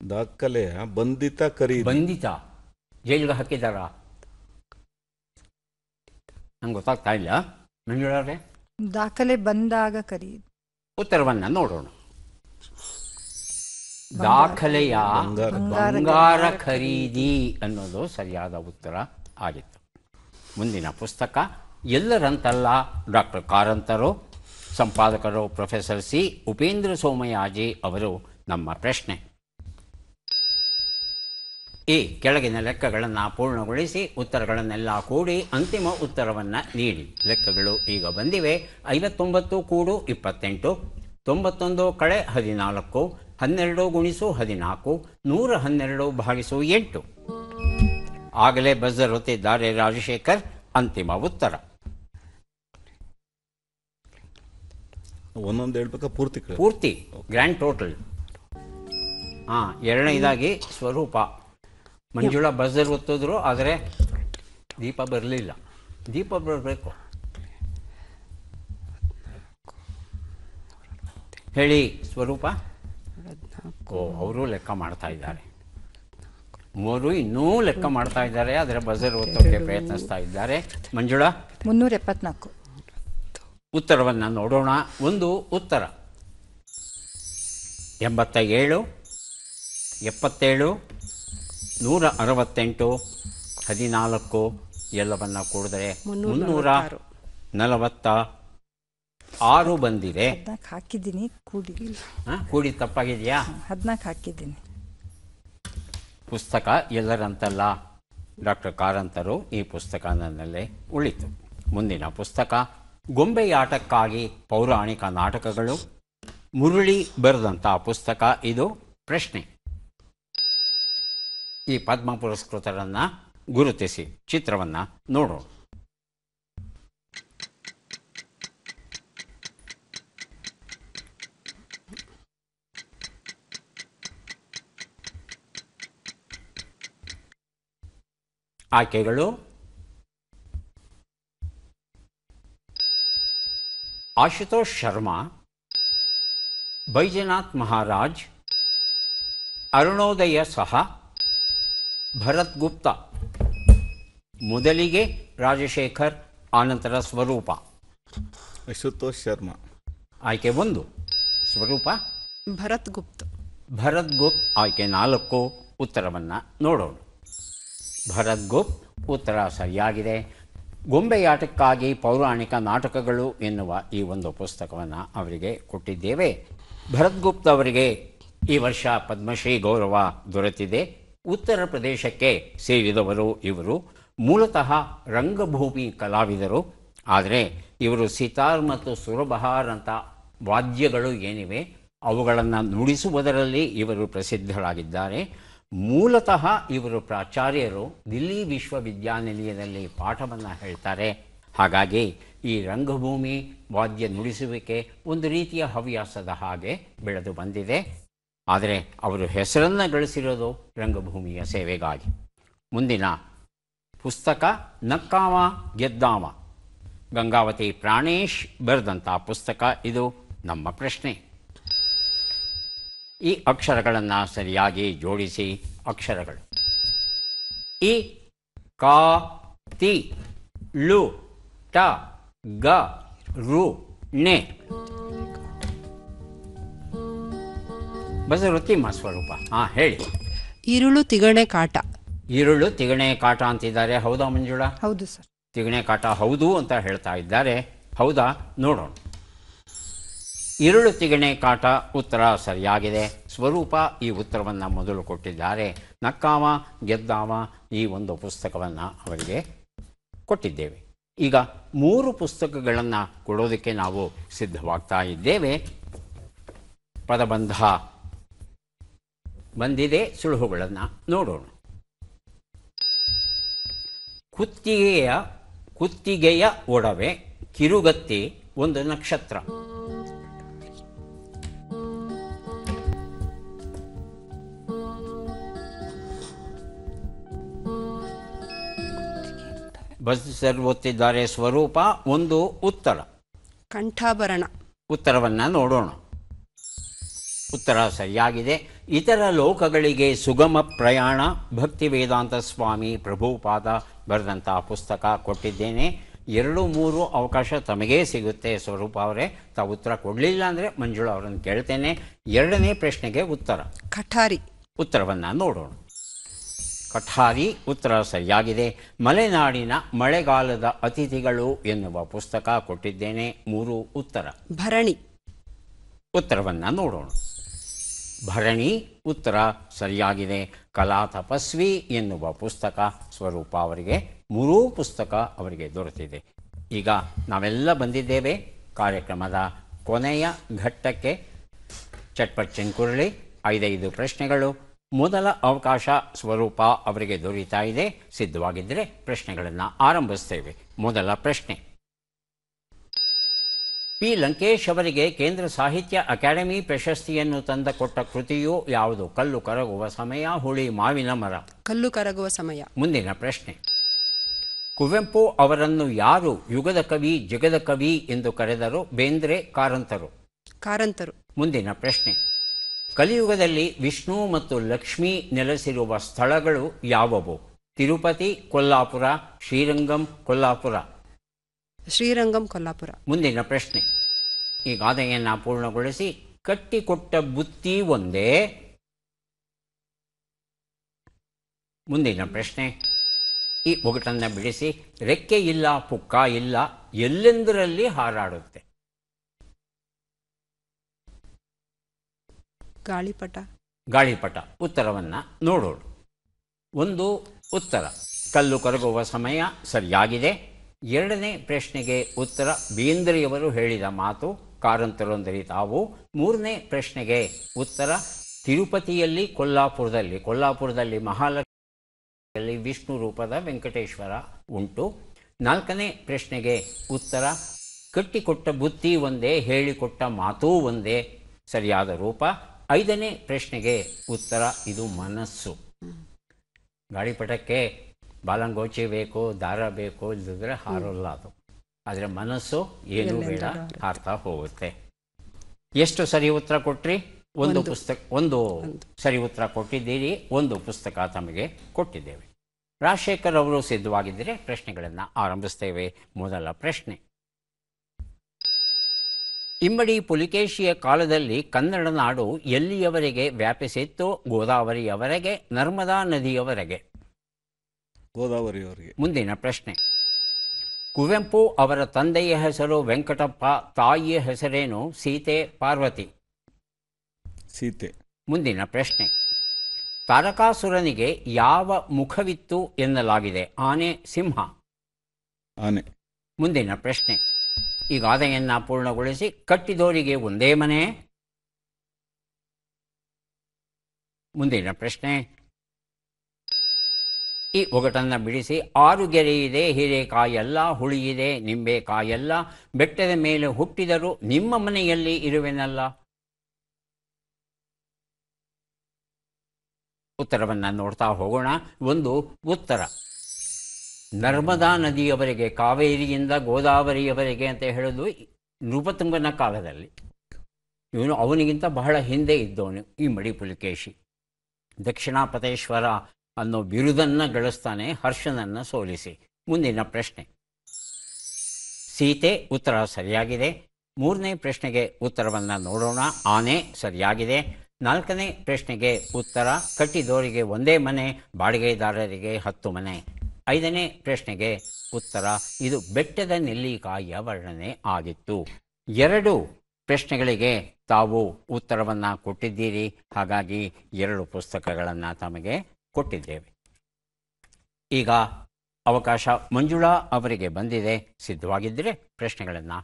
ದಾಖಲೆಯ ಬಂಧಿತ ಖರೀದಿ. ಬಂಧಿತ. ಜೈಲಿಗೆ ಹಾಕಿದಾರ? ನಂಗೆ ಗೊತ್ತಾಗ್ತಾ ಇಲ್ಲ. ಮಂಜುಳಾರೆ, ದಾಖಲೆ ಬಂದಾಗ ಖರೀದಿ. ಉತ್ತರವನ್ನು ನೋಡೋಣ. ದಾಖಲೆಯ ಬಂಗಾರ ಖರೀದಿ ಅನ್ನೋದು ಸರಿಯಾದ ಉತ್ತರ ಆಗಿತ್ತು. ಮುಂದಿನ ಪುಸ್ತಕ ಎಲ್ಲರಂತಲ್ಲ ಡಾಕ್ಟರ್ ಕಾರಂತರು, ಸಂಪಾದಕರು ಪ್ರೊಫೆಸರ್ ಸಿ ಉಪೇಂದ್ರ ಸೋಮಯಾಜಿ ಅವರು. ನಮ್ಮ ಪ್ರಶ್ನೆ: ಈ ಕೆಳಗಿನ ಲೆಕ್ಕಗಳನ್ನು ಪೂರ್ಣಗೊಳಿಸಿ ಉತ್ತರಗಳನ್ನೆಲ್ಲ ಕೂಡಿ ಅಂತಿಮ ಉತ್ತರವನ್ನು ನೀಡಿ. ಲೆಕ್ಕಗಳು ಈಗ ಬಂದಿವೆ. 59 ಕೂಡು 28, 91 ಕಳೆ 14, 12 ಗುಣಿಸು 14, 112 ಭಾಗಿಸು 8. ಆಗಲೇ ಬಜರ್ ಒತ್ತಿದ್ದಾರೆ ರಾಜಶೇಖರ್. ಅಂತಿಮ ಉತ್ತರ ಒಂದೊಂದು ಹೇಳ್ಬೇಕಾ? ಪೂರ್ತಿ ಗ್ರ್ಯಾಂಡ್ ಟೋಟಲ್. ಎರಡನೇದಾಗಿ ಸ್ವರೂಪ. ಮಂಜುಳಾ ಬಜರ್ ಒತ್ತಿದ್ರು, ಆದರೆ ದೀಪ ಬರಲಿಲ್ಲ. ದೀಪ ಬರಬೇಕು. ಹೇಳಿ ಸ್ವರೂಪ. ಓ, ಅವರು ಲೆಕ್ಕ ಮಾಡ್ತಾ ಇದ್ದಾರೆ. ಮೂರು ಇನ್ನೂ ಲೆಕ್ಕ ಮಾಡ್ತಾ ಇದ್ದಾರೆ, ಅದರ ಬಜರ್ ಓದೋಕ್ಕೆ ಪ್ರಯತ್ನಿಸ್ತಾ ಇದ್ದಾರೆ. ಮಂಜುಳಾ, 374. ಉತ್ತರವನ್ನು ನೋಡೋಣ. ಒಂದು ಉತ್ತರ 87, 77, 168, 14 ಎಲ್ಲವನ್ನ ಕೂಡಿದ್ರೆ 346 ಬಂದಿದೆ. 14 ಹಾಕಿದ್ದೀನಿ, ಕೂಡಿ ತಪ್ಪಾಗಿದೆಯಾ? 14 ಹಾಕಿದ್ದೀನಿ. ಪುಸ್ತಕ ಎಲ್ಲರಂತಲ್ಲ, ಡಾಕ್ಟರ್ ಕಾರಂತರು ಈ ಪುಸ್ತಕ ನನ್ನಲ್ಲೇ ಉಳಿತು. ಮುಂದಿನ ಪುಸ್ತಕ ಗೊಂಬೆಯಾಟಕ್ಕಾಗಿ ಪೌರಾಣಿಕ ನಾಟಕಗಳು, ಮುರಳಿ ಬರೆದಂಥ ಪುಸ್ತಕ. ಇದು ಪ್ರಶ್ನೆ. ಈ ಪದ್ಮ ಪುರಸ್ಕೃತರನ್ನು ಗುರುತಿಸಿ ಚಿತ್ರವನ್ನು ನೋಡೋಣ. ಆಯ್ಕೆಗಳು: ಆಶುತೋಷ್ ಶರ್ಮಾ, ಬೈಜನಾಥ್ ಮಹಾರಾಜ್, ಅರುಣೋದಯ ಸಹ, ಭರತ್ ಗುಪ್ತಾ. ಮೊದಲಿಗೆ ರಾಜಶೇಖರ್, ಆನಂತರ ಸ್ವರೂಪ. ಅಶುತೋಷ್ ಶರ್ಮಾ. ಆಯ್ಕೆ 1 ಸ್ವರೂಪ. ಭರತ್ ಗುಪ್ತ್. ಭರತ್ ಗುಪ್ತ್ ಆಯ್ಕೆ 4. ಉತ್ತರವನ್ನು ನೋಡೋಣ. ಭರತ್ ಗುಪ್ತ್ ಉತ್ತರ ಸರಿಯಾಗಿದೆ. ಗೊಂಬೆಯಾಟಕ್ಕಾಗಿ ಪೌರಾಣಿಕ ನಾಟಕಗಳು ಎನ್ನುವ ಈ ಒಂದು ಪುಸ್ತಕವನ್ನು ಅವರಿಗೆ ಕೊಟ್ಟಿದ್ದೇವೆ. ಭರತ್ ಗುಪ್ತ್ ಅವರಿಗೆ ಈ ವರ್ಷ ಪದ್ಮಶ್ರೀ ಗೌರವ ದೊರೆತಿದೆ. ಉತ್ತರ ಪ್ರದೇಶಕ್ಕೆ ಸೇರಿದವರು ಇವರು. ಮೂಲತಃ ರಂಗಭೂಮಿ ಕಲಾವಿದರು. ಆದರೆ ಇವರು ಸಿತಾರ್ ಮತ್ತು ಸುರಬಹಾರ್ ಅಂತ ವಾದ್ಯಗಳು ಏನಿವೆ ಅವುಗಳನ್ನು ನುಡಿಸುವುದರಲ್ಲಿ ಇವರು ಪ್ರಸಿದ್ಧರಾಗಿದ್ದಾರೆ. ಮೂಲತಃ ಇವರು ಪ್ರಾಚಾರ್ಯರು, ದಿಲ್ಲಿ ವಿಶ್ವವಿದ್ಯಾನಿಲಯದಲ್ಲಿ ಪಾಠವನ್ನು ಹೇಳ್ತಾರೆ. ಹಾಗಾಗಿ ಈ ರಂಗಭೂಮಿ ವಾದ್ಯ ನುಡಿಸುವಿಕೆ ಒಂದು ರೀತಿಯ ಹವ್ಯಾಸದ ಹಾಗೆ ಬೆಳೆದು ಬಂದಿದೆ. ಆದರೆ ಅವರು ಹೆಸರನ್ನು ಗಳಿಸಿರೋದು ರಂಗಭೂಮಿಯ ಸೇವೆಗಾಗಿ. ಮುಂದಿನ ಪುಸ್ತಕ ನಕ್ಕಾವ ಗೆದ್ದಾವ, ಗಂಗಾವತಿ ಪ್ರಾಣೇಶ್ ಬರೆದಂಥ ಪುಸ್ತಕ. ಇದು ನಮ್ಮ ಪ್ರಶ್ನೆ. ಈ ಅಕ್ಷರಗಳನ್ನು ಸರಿಯಾಗಿ ಜೋಡಿಸಿ. ಅಕ್ಷರಗಳು: ಇ, ಕಾ, ತಿ, ಲು, ಟ, ಗ, ರು, ನೆ. ಬಸವತಿಮ್ಮ ಸ್ವರೂಪ. ಹೇಳಿ. ಈರುಳು ತಿಗಣೆ ಕಾಟ. ಈರುಳು ತಿಗಣೆ ಕಾಟ ಅಂತಿದ್ದಾರೆ. ಹೌದಾ ಮಂಜುಳಾ? ಹೌದು ಸರ್. ತಿಗಣೆ ಕಾಟ ಹೌದು ಅಂತ ಹೇಳ್ತಾ ಇದ್ದಾರೆ. ಹೌದಾ? ನೋಡೋಣ. ಈರುಳು ತಿಗಣೆ ಕಾಟ ಉತ್ತರ ಸರಿಯಾಗಿದೆ. ಸ್ವರೂಪ ಈ ಉತ್ತರವನ್ನು ಮೊದಲು ಕೊಟ್ಟಿದ್ದಾರೆ. ನಕ್ಕಾವ ಗೆದ್ದಾವ ಈ ಒಂದು ಪುಸ್ತಕವನ್ನು ಅವರಿಗೆ ಕೊಟ್ಟಿದ್ದೇವೆ. ಈಗ 3 ಪುಸ್ತಕಗಳನ್ನು ಕೊಡೋದಕ್ಕೆ ನಾವು ಸಿದ್ಧವಾಗ್ತಾ ಇದ್ದೇವೆ. ಪದಬಂಧ ಬಂದಿದೆ. ಸುಳುಹುಗಳನ್ನು ನೋಡೋಣ. ಕುತ್ತಿಗೆಯ ಒಡವೆ, ಕಿರುಗತ್ತಿ, ಒಂದು ನಕ್ಷತ್ರ. ಬಸ್ಸರ್ ಒತ್ತಿದ್ದಾರೆ ಸ್ವರೂಪ. ಒಂದು ಉತ್ತರ ಕಂಠಾಭರಣ. ಉತ್ತರವನ್ನು ನೋಡೋಣ. ಉತ್ತರ ಸರಿಯಾಗಿದೆ. ಇತರ ಲೋಕಗಳಿಗೆ ಸುಗಮ ಪ್ರಯಾಣ, ಭಕ್ತಿ ವೇದಾಂತ ಸ್ವಾಮಿ ಪ್ರಭುಪಾದ ಬರೆದಂಥ ಪುಸ್ತಕ ಕೊಟ್ಟಿದ್ದೇನೆ. 2-3 ಅವಕಾಶ ತಮಗೇ ಸಿಗುತ್ತೆ ಸ್ವರೂಪ ಅವರೇ. ತಾವು ಉತ್ತರ ಕೊಡಲಿಲ್ಲ ಅಂದರೆ ಮಂಜುಳಾ ಅವರನ್ನು ಕೇಳ್ತೇನೆ. 2ನೇ ಪ್ರಶ್ನೆಗೆ ಉತ್ತರ ಕಠಾರಿ. ಉತ್ತರವನ್ನು ನೋಡೋಣ. ಕಠಾರಿ ಉತ್ತರ ಸರಿಯಾಗಿದೆ. ಮಲೆನಾಡಿನ ಮಳೆಗಾಲದ ಅತಿಥಿಗಳು ಎನ್ನುವ ಪುಸ್ತಕ ಕೊಟ್ಟಿದ್ದೇನೆ. 3 ಉತ್ತರ. ಭರಣಿ. ಉತ್ತರವನ್ನು ನೋಡೋಣ. ಭರಣಿ ಉತ್ತರ ಸರಿಯಾಗಿದೆ. ಕಲಾ ತಪಸ್ವಿ ಎನ್ನುವ ಪುಸ್ತಕ ಸ್ವರೂಪ ಅವರಿಗೆ 3 ಪುಸ್ತಕ ಅವರಿಗೆ ದೊರೆತಿದೆ. ಈಗ ನಾವೆಲ್ಲ ಬಂದಿದ್ದೇವೆ ಕಾರ್ಯಕ್ರಮದ ಕೊನೆಯ ಘಟ್ಟಕ್ಕೆ. ಚಟ್ಪಟ್ ಚಿಂಕುರಳಿ 5 ಪ್ರಶ್ನೆಗಳು. ಮೊದಲ ಅವಕಾಶ ಸ್ವರೂಪ ಅವರಿಗೆ ದೊರೀತಾ ಇದೆ. ಸಿದ್ಧವಾಗಿದ್ದರೆ ಪ್ರಶ್ನೆಗಳನ್ನು ಆರಂಭಿಸ್ತೇವೆ. ಮೊದಲ ಪ್ರಶ್ನೆ: ಪಿ ಲಂಕೇಶ್ ಅವರಿಗೆ ಕೇಂದ್ರ ಸಾಹಿತ್ಯ ಅಕಾಡೆಮಿ ಪ್ರಶಸ್ತಿಯನ್ನು ತಂದುಕೊಟ್ಟ ಕೃತಿಯು ಯಾವುದು? ಕಲ್ಲು ಕರಗುವ ಸಮಯ, ಹುಳಿ ಮಾವಿನ ಮರ. ಕಲ್ಲು ಕರಗುವ ಸಮಯ. ಮುಂದಿನ ಪ್ರಶ್ನೆ: ಕುವೆಂಪು ಅವರನ್ನು ಯಾರು ಯುಗದ ಕವಿ, ಜಗದ ಕವಿ ಎಂದು ಕರೆದರು? ಬೇಂದ್ರೆ, ಕಾರಂತರು. ಕಾರಂತರು. ಮುಂದಿನ ಪ್ರಶ್ನೆ. ಕಲಿಯುಗದಲ್ಲಿ ವಿಷ್ಣು ಮತ್ತು ಲಕ್ಷ್ಮೀ ನೆಲೆಸಿರುವ ಸ್ಥಳಗಳು ಯಾವುವು? ತಿರುಪತಿ, ಕೊಲ್ಲಾಪುರ, ಶ್ರೀರಂಗಂ, ಕೊಲ್ಲಾಪುರ. ಶ್ರೀರಂಗಂ, ಕೊಲ್ಲಾಪುರ. ಮುಂದಿನ ಪ್ರಶ್ನೆ. ಈ ಗಾದೆಯನ್ನು ಪೂರ್ಣಗೊಳಿಸಿ. ಕಟ್ಟಿಕೊಟ್ಟ ಬುತ್ತಿ ಒಂದೇ. ಮುಂದಿನ ಪ್ರಶ್ನೆ. ಈ ಒಗಟನ್ನು ಬಿಡಿಸಿ. ರೆಕ್ಕೆ ಇಲ್ಲ, ಪುಕ್ಕ ಇಲ್ಲ, ಎಲ್ಲೆಂದರಲ್ಲಿ ಹಾರಾಡುತ್ತೆ. ಗಾಳಿಪಟ. ಗಾಳಿಪಟ. ಉತ್ತರವನ್ನು ನೋಡೋಣ. ಒಂದು ಉತ್ತರ. ಕಲ್ಲು ಕರಗುವ ಸಮಯ ಸರಿಯಾಗಿದೆ. ಎರಡನೇ ಪ್ರಶ್ನೆಗೆ ಉತ್ತರ ಬೇಂದ್ರೆಯವರು ಹೇಳಿದ ಮಾತು, ಕಾರಂತರೊಂದರಿ ತಾವು. ಮೂರನೇ ಪ್ರಶ್ನೆಗೆ ಉತ್ತರ ತಿರುಪತಿಯಲ್ಲಿ, ಕೊಲ್ಲಾಪುರದಲ್ಲಿ ಮಹಾಲಕ್ಷ್ಮಿಯಲ್ಲಿ ವಿಷ್ಣು ರೂಪದ ವೆಂಕಟೇಶ್ವರ ಉಂಟು. ನಾಲ್ಕನೇ ಪ್ರಶ್ನೆಗೆ ಉತ್ತರ ಕಟ್ಟಿಕೊಟ್ಟ ಬುತ್ತಿ ಒಂದೇ, ಹೇಳಿಕೊಟ್ಟ ಮಾತೂ ಒಂದೇ, ಸರಿಯಾದ ರೂಪ. ಐದನೇ ಪ್ರಶ್ನೆಗೆ ಉತ್ತರ ಇದು ಮನಸ್ಸು. ಗಾಳಿಪಟಕ್ಕೆ ಬಾಲಂಗೋಚಿ ಬೇಕು, ದಾರ ಬೇಕು, ಇಲ್ಲದಿದ್ರೆ ಹಾರೋಲ್ಲ ಅದು. ಆದರೆ ಮನಸ್ಸು ಏನೂ ಬೇಡ, ಹಾರ್ತಾ ಹೋಗುತ್ತೆ. ಎಷ್ಟು ಸರಿ ಉತ್ತರ ಕೊಟ್ರಿ? ಒಂದು ಸರಿ ಉತ್ತರ ಕೊಟ್ಟಿದ್ದೀರಿ. ಒಂದು ಪುಸ್ತಕ ತಮಗೆ ಕೊಟ್ಟಿದ್ದೇವೆ. ರಾಜಶೇಖರ್ ಅವರು ಸಿದ್ಧವಾಗಿದ್ದರೆ ಪ್ರಶ್ನೆಗಳನ್ನು ಆರಂಭಿಸ್ತೇವೆ. ಮೊದಲ ಪ್ರಶ್ನೆ. ಇಮ್ಮಡಿ ಪುಲಿಕೇಶಿಯ ಕಾಲದಲ್ಲಿ ಕನ್ನಡ ನಾಡು ಎಲ್ಲಿಯವರೆಗೆ ವ್ಯಾಪಿಸಿತ್ತು? ಗೋದಾವರಿಯವರೆಗೆ, ನರ್ಮದಾ ನದಿಯವರೆಗೆ? ಗೋದಾವರಿಯವರಿಗೆ. ಮುಂದಿನ ಪ್ರಶ್ನೆ. ಕುವೆಂಪು ಅವರ ತಂದೆಯ ಹೆಸರು ವೆಂಕಟಪ್ಪ, ತಾಯಿಯ ಹೆಸರೇನು? ಸೀತೆ, ಪಾರ್ವತಿ? ಸೀತೆ. ಮುಂದಿನ ಪ್ರಶ್ನೆ. ತಾರಕಾಸುರನಿಗೆ ಯಾವ ಮುಖವಿತ್ತು ಎನ್ನಲಾಗಿದೆ? ಆನೆ, ಸಿಂಹ? ಆನೆ. ಮುಂದಿನ ಪ್ರಶ್ನೆ. ಈ ಗಾದೆಯನ್ನು ಪೂರ್ಣಗೊಳಿಸಿ. ಕಟ್ಟಿದೋರಿಗೆ ಒಂದೇ ಮನೆ. ಮುಂದಿನ ಪ್ರಶ್ನೆ. ಈ ಒಗಟನ್ನು ಬಿಡಿಸಿ. ಆರು ಗೆರೆ ಇದೆ, ಹೀರೆಕಾಯಲ್ಲ, ಹುಳಿಯಿದೆ, ನಿಂಬೆಕಾಯಲ್ಲ, ಬೆಟ್ಟದ ಮೇಲೆ ಹುಟ್ಟಿದರೂ ನಿಮ್ಮ ಮನೆಯಲ್ಲಿ ಇರುವೆನಲ್ಲ. ಉತ್ತರವನ್ನು ನೋಡ್ತಾ ಹೋಗೋಣ. ಒಂದು ಉತ್ತರ ನರ್ಮದಾ ನದಿಯವರೆಗೆ, ಕಾವೇರಿಯಿಂದ ಗೋದಾವರಿಯವರೆಗೆ ಅಂತ ಹೇಳೋದು ನೃಪತುಂಗನ ಕಾಲದಲ್ಲಿ. ಇವನು ಅವನಿಗಿಂತ ಬಹಳ ಹಿಂದೆ ಇದ್ದವನು ಈ ಮಡಿ ಪುಲಿಕೇಶಿ. ದಕ್ಷಿಣಾಪತೇಶ್ವರ ಅನ್ನೋ ಬಿರುದನ್ನು ಗಳಿಸ್ತಾನೆ ಹರ್ಷನನ್ನು ಸೋಲಿಸಿ. ಮುಂದಿನ ಪ್ರಶ್ನೆ. ಸೀತೆ ಉತ್ತರ ಸರಿಯಾಗಿದೆ. ಮೂರನೇ ಪ್ರಶ್ನೆಗೆ ಉತ್ತರವನ್ನು ನೋಡೋಣ. ಆನೆ ಸರಿಯಾಗಿದೆ. ನಾಲ್ಕನೇ ಪ್ರಶ್ನೆಗೆ ಉತ್ತರ ಕಟ್ಟಿದೋರಿಗೆ ಒಂದೇ ಮನೆ, ಬಾಡಿಗೆದಾರರಿಗೆ 10 ಮನೆ. ಐದನೇ ಪ್ರಶ್ನೆಗೆ ಉತ್ತರ ಇದು ಬೆಟ್ಟದ ನೆಲ್ಲಿಕಾಯಿಯ ವರ್ಣನೆ ಆಗಿತ್ತು. 2 ಪ್ರಶ್ನೆಗಳಿಗೆ ತಾವು ಉತ್ತರವನ್ನು ಕೊಟ್ಟಿದ್ದೀರಿ. ಹಾಗಾಗಿ 2 ಪುಸ್ತಕಗಳನ್ನು ತಮಗೆ ಕೊಟ್ಟಿದ್ದೇವೆ. ಈಗ ಅವಕಾಶ ಮಂಜುಳಾ ಅವರಿಗೆ ಬಂದಿದೆ. ಸಿದ್ಧವಾಗಿದ್ದರೆ ಪ್ರಶ್ನೆಗಳನ್ನು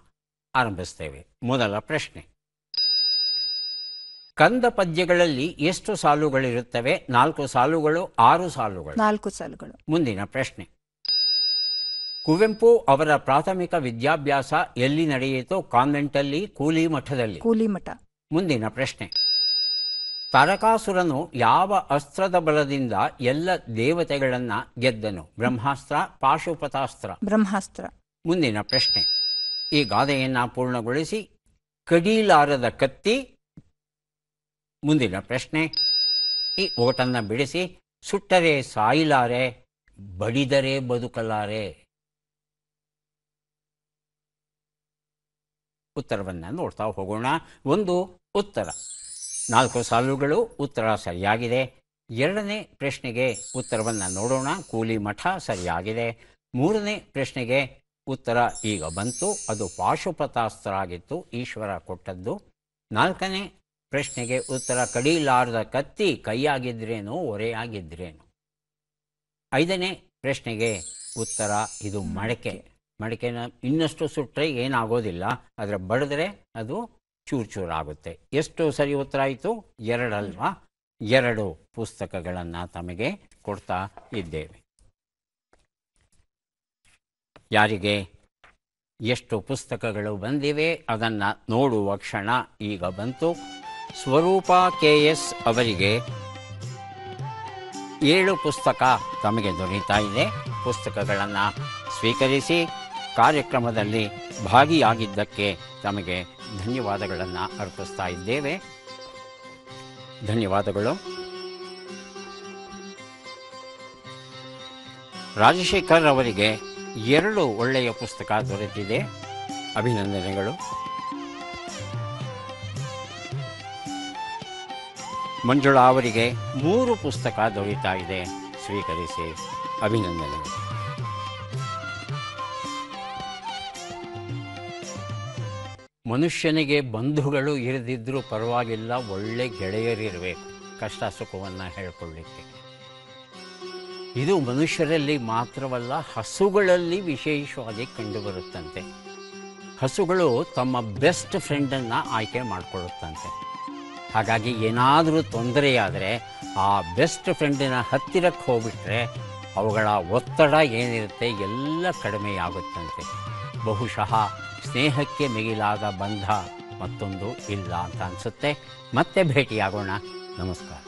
ಆರಂಭಿಸ್ತೇವೆ. ಮೊದಲ ಪ್ರಶ್ನೆ. ಕಂದ ಪದ್ಯಗಳಲ್ಲಿ ಎಷ್ಟು ಸಾಲುಗಳಿರುತ್ತವೆ? 4 ಸಾಲುಗಳು, 6 ಸಾಲುಗಳು? 4 ಸಾಲುಗಳು. ಮುಂದಿನ ಪ್ರಶ್ನೆ. ಕುವೆಂಪು ಅವರ ಪ್ರಾಥಮಿಕ ವಿದ್ಯಾಭ್ಯಾಸ ಎಲ್ಲಿ ನಡೆಯಿತು? ಕಾನ್ವೆಂಟಲ್ಲಿ, ಕೂಲಿ ಮಠದಲ್ಲಿ? ಕೂಲಿ ಮಠ. ಮುಂದಿನ ಪ್ರಶ್ನೆ. ತಾರಕಾಸುರನು ಯಾವ ಅಸ್ತ್ರದ ಬಲದಿಂದ ಎಲ್ಲ ದೇವತೆಗಳನ್ನು ಗೆದ್ದನು? ಬ್ರಹ್ಮಾಸ್ತ್ರ, ಪಾಶುಪತಾಸ್ತ್ರ? ಬ್ರಹ್ಮಾಸ್ತ್ರ. ಮುಂದಿನ ಪ್ರಶ್ನೆ. ಈ ಗಾದೆಯನ್ನು ಪೂರ್ಣಗೊಳಿಸಿ. ಕಡಿಲಾರದ ಕತ್ತಿ. ಮುಂದಿನ ಪ್ರಶ್ನೆ. ಈ ಓಟನ್ನು ಬಿಡಿಸಿ. ಸುಟ್ಟರೆ ಸಾಯಿಲಾರೆ, ಬಡಿದರೆ ಬದುಕಲಾರೆ. ಉತ್ತರವನ್ನು ನೋಡ್ತಾ ಹೋಗೋಣ. ಒಂದು ಉತ್ತರ 4 ಸಾಲುಗಳು, ಉತ್ತರ ಸರಿಯಾಗಿದೆ. ಎರಡನೇ ಪ್ರಶ್ನೆಗೆ ಉತ್ತರವನ್ನು ನೋಡೋಣ. ಕೂಲಿ ಮಠ ಸರಿಯಾಗಿದೆ. ಮೂರನೇ ಪ್ರಶ್ನೆಗೆ ಉತ್ತರ ಈಗ ಬಂತು, ಅದು ಪಾಶುಪತಾಸ್ತ್ರ ಆಗಿತ್ತು, ಈಶ್ವರ ಕೊಟ್ಟದ್ದು. ನಾಲ್ಕನೇ ಪ್ರಶ್ನೆಗೆ ಉತ್ತರ ಕಡಿಲಾರದ ಕತ್ತಿ, ಕೈಯಾಗಿದ್ರೇನು ಒರೆಯಾಗಿದ್ರೇನು. ಐದನೇ ಪ್ರಶ್ನೆಗೆ ಉತ್ತರ ಇದು ಮಡಕೆ. ಮಡಕೆನ ಇನ್ನಷ್ಟು ಸುಟ್ಟರೆ ಏನಾಗೋದಿಲ್ಲ, ಆದರೆ ಬಡಿದ್ರೆ ಅದು ಚೂರು ಚೂರಾಗುತ್ತೆ. ಎಷ್ಟು ಸರಿ ಉತ್ತರ ಆಯಿತು? 2 ಅಲ್ವಾ? 2 ಪುಸ್ತಕಗಳನ್ನು ತಮಗೆ ಕೊಡ್ತಾ ಇದ್ದೇವೆ. ಯಾರಿಗೆ ಎಷ್ಟು ಪುಸ್ತಕಗಳು ಬಂದಿವೆ ಅದನ್ನು ನೋಡುವ ಕ್ಷಣ ಈಗ ಬಂತು. ಸ್ವರೂಪ KS ಅವರಿಗೆ 7 ಪುಸ್ತಕ ತಮಗೆ ದೊರೀತಾ ಇದೆ. ಪುಸ್ತಕಗಳನ್ನು ಸ್ವೀಕರಿಸಿ. ಕಾರ್ಯಕ್ರಮದಲ್ಲಿ ಭಾಗಿಯಾಗಿದ್ದಕ್ಕೆ ತಮಗೆ ಧನ್ಯವಾದಗಳನ್ನು ಅರ್ಪಿಸ್ತಾ ಇದ್ದೇವೆ. ಧನ್ಯವಾದಗಳು. ರಾಜಶೇಖರ್ ಅವರಿಗೆ 2 ಒಳ್ಳೆಯ ಪುಸ್ತಕ ದೊರೆತಿದೆ. ಅಭಿನಂದನೆಗಳು. ಮಂಜುಳಾ ಅವರಿಗೆ 3 ಪುಸ್ತಕ ದೊರೀತಾ ಇದೆ. ಸ್ವೀಕರಿಸಿ. ಅಭಿನಂದನೆಗಳು. ಮನುಷ್ಯನಿಗೆ ಬಂಧುಗಳು ಇರದಿದ್ದರೂ ಪರವಾಗಿಲ್ಲ, ಒಳ್ಳೆ ಗೆಳೆಯರಿರಬೇಕು ಕಷ್ಟ ಸುಖವನ್ನು ಹೇಳ್ಕೊಳ್ಳಿಕ್ಕೆ. ಇದು ಮನುಷ್ಯರಲ್ಲಿ ಮಾತ್ರವಲ್ಲ, ಹಸುಗಳಲ್ಲಿ ವಿಶೇಷವಾಗಿ ಕಂಡುಬರುತ್ತಂತೆ. ಹಸುಗಳು ತಮ್ಮ ಬೆಸ್ಟ್ ಫ್ರೆಂಡನ್ನು ಆಯ್ಕೆ ಮಾಡಿಕೊಳ್ಳುತ್ತಂತೆ. ಹಾಗಾಗಿ ಏನಾದರೂ ತೊಂದರೆಯಾದರೆ ಆ ಬೆಸ್ಟ್ ಫ್ರೆಂಡಿನ ಹತ್ತಿರಕ್ಕೆ ಹೋಗ್ಬಿಟ್ರೆ ಅವುಗಳ ಒತ್ತಡ ಏನಿರುತ್ತೆ ಎಲ್ಲ ಕಡಿಮೆಯಾಗುತ್ತಂತೆ. ಬಹುಶಃ ಸ್ನೇಹಕ್ಕೆ ಮಿಗಿಲಾದ ಬಂಧ ಮತ್ತೊಂದು ಇಲ್ಲ ಅಂತ ಅನಿಸುತ್ತೆ. ಮತ್ತೆ ಭೇಟಿಯಾಗೋಣ. ನಮಸ್ಕಾರ.